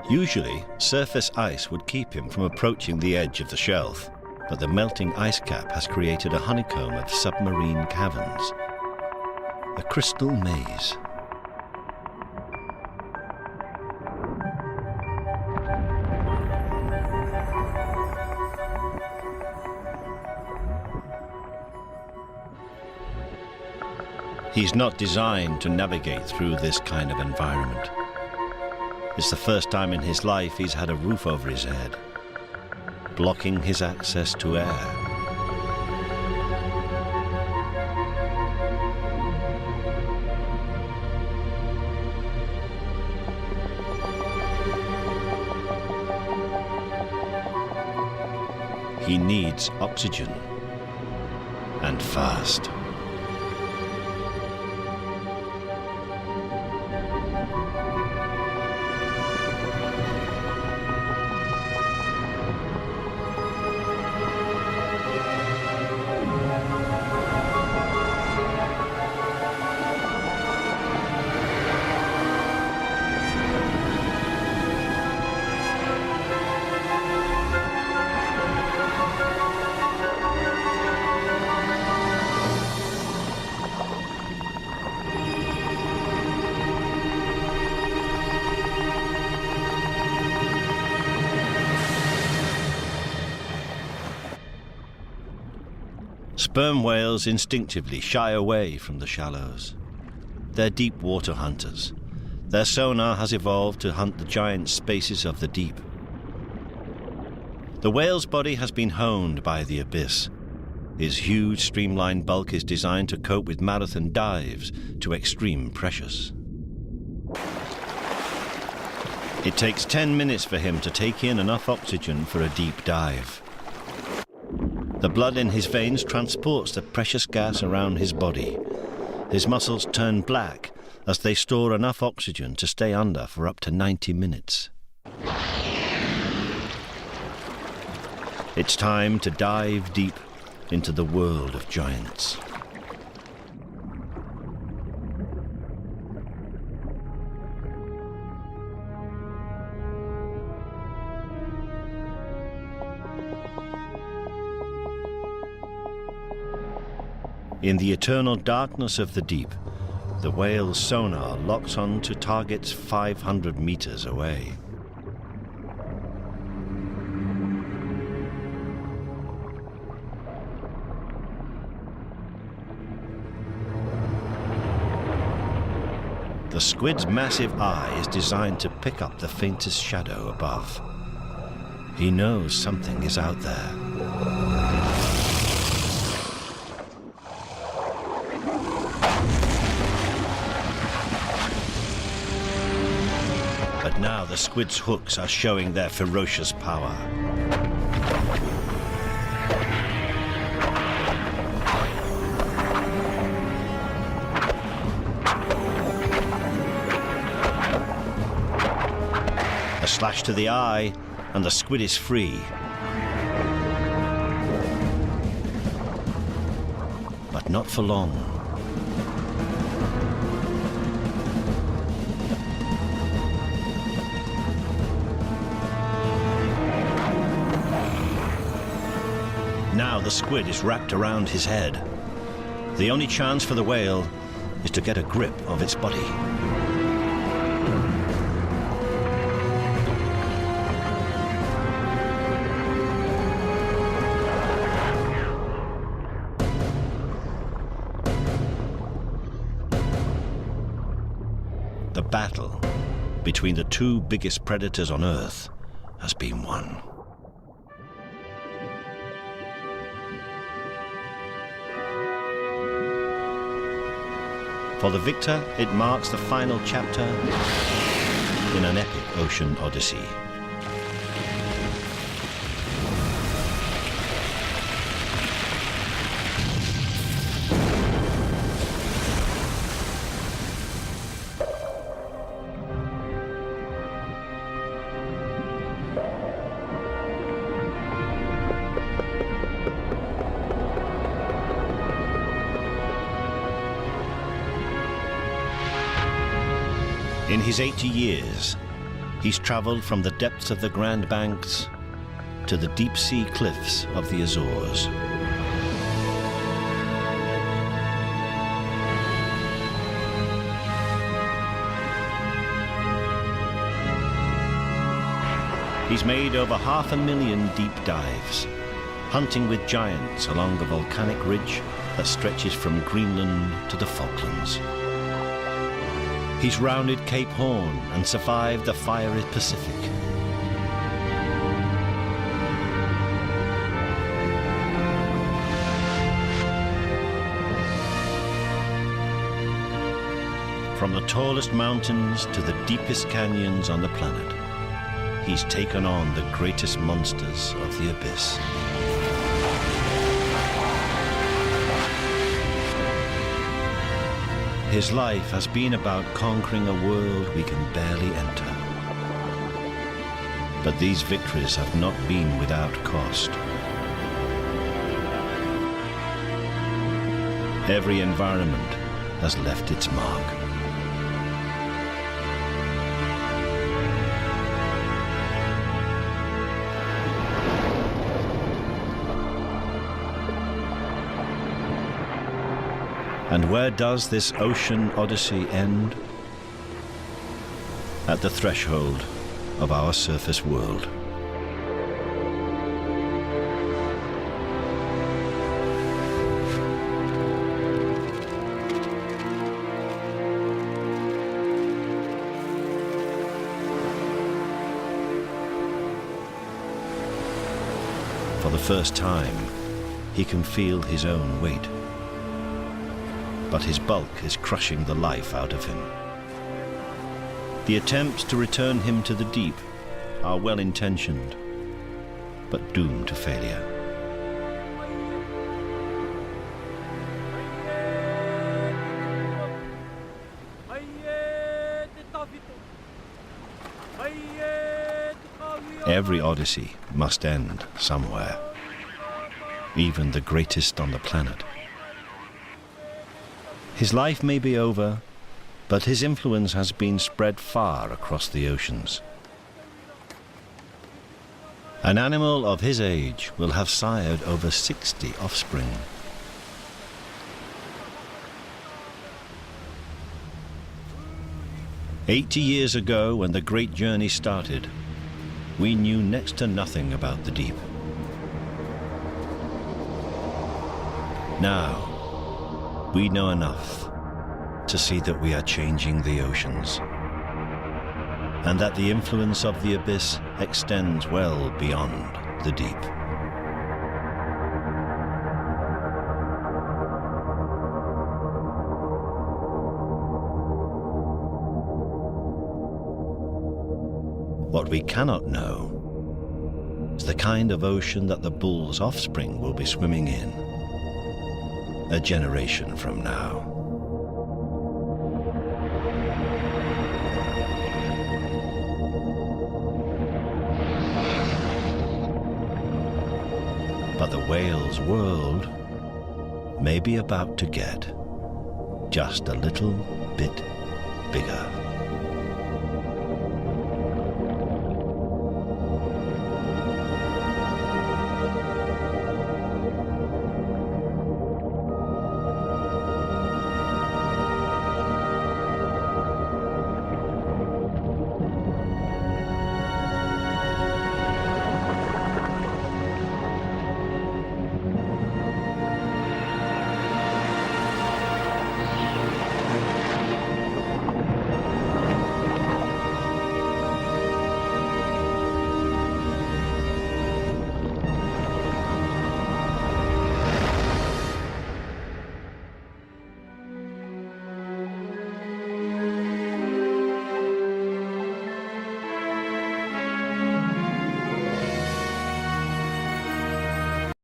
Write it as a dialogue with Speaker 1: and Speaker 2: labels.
Speaker 1: Usually, surface ice would keep him from approaching the edge of the shelf, but the melting ice cap has created a honeycomb of submarine caverns. A crystal maze. He's not designed to navigate through this kind of environment. It's the first time in his life he's had a roof over his head, blocking his access to air. He needs oxygen, and fast. Sperm whales instinctively shy away from the shallows. They're deep water hunters. Their sonar has evolved to hunt the giant spaces of the deep. The whale's body has been honed by the abyss. His huge streamlined bulk is designed to cope with marathon dives to extreme pressures. It takes 10 minutes for him to take in enough oxygen for a deep dive. The blood in his veins transports the precious gas around his body. His muscles turn black as they store enough oxygen to stay under for up to 90 minutes. It's time to dive deep into the world of giants. In the eternal darkness of the deep, the whale's sonar locks on to targets 500 meters away. The squid's massive eye is designed to pick up the faintest shadow above. He knows something is out there. But now the squid's hooks are showing their ferocious power. A slash to the eye, and the squid is free. But not for long. Now the squid is wrapped around his head. The only chance for the whale is to get a grip of its body. The battle between the two biggest predators on Earth has been won. For the victor, it marks the final chapter in an epic ocean odyssey. In his 80 years, He's traveled from the depths of the Grand Banks to the deep sea cliffs of the Azores. He's made over 500,000 deep dives, hunting with giants along a volcanic ridge that stretches from Greenland to the Falklands. He's rounded Cape Horn and survived the fiery Pacific. From the tallest mountains to the deepest canyons on the planet, he's taken on the greatest monsters of the abyss. His life has been about conquering a world we can barely enter. But these victories have not been without cost. Every environment has left its mark. And where does this ocean odyssey end? At the threshold of our surface world. For the first time, he can feel his own weight. But his bulk is crushing the life out of him. The attempts to return him to the deep are well-intentioned, but doomed to failure. Every odyssey must end somewhere, even the greatest on the planet. His life may be over, but his influence has been spread far across the oceans. An animal of his age will have sired over 60 offspring. "80 years ago, when the great journey started, we knew next to nothing about the deep. Now, we know enough to see that we are changing the oceans, and that the influence of the abyss extends well beyond the deep." What we cannot know is the kind of ocean that the bull's offspring will be swimming in a generation from now. But the whale's world may be about to get just a little bit bigger.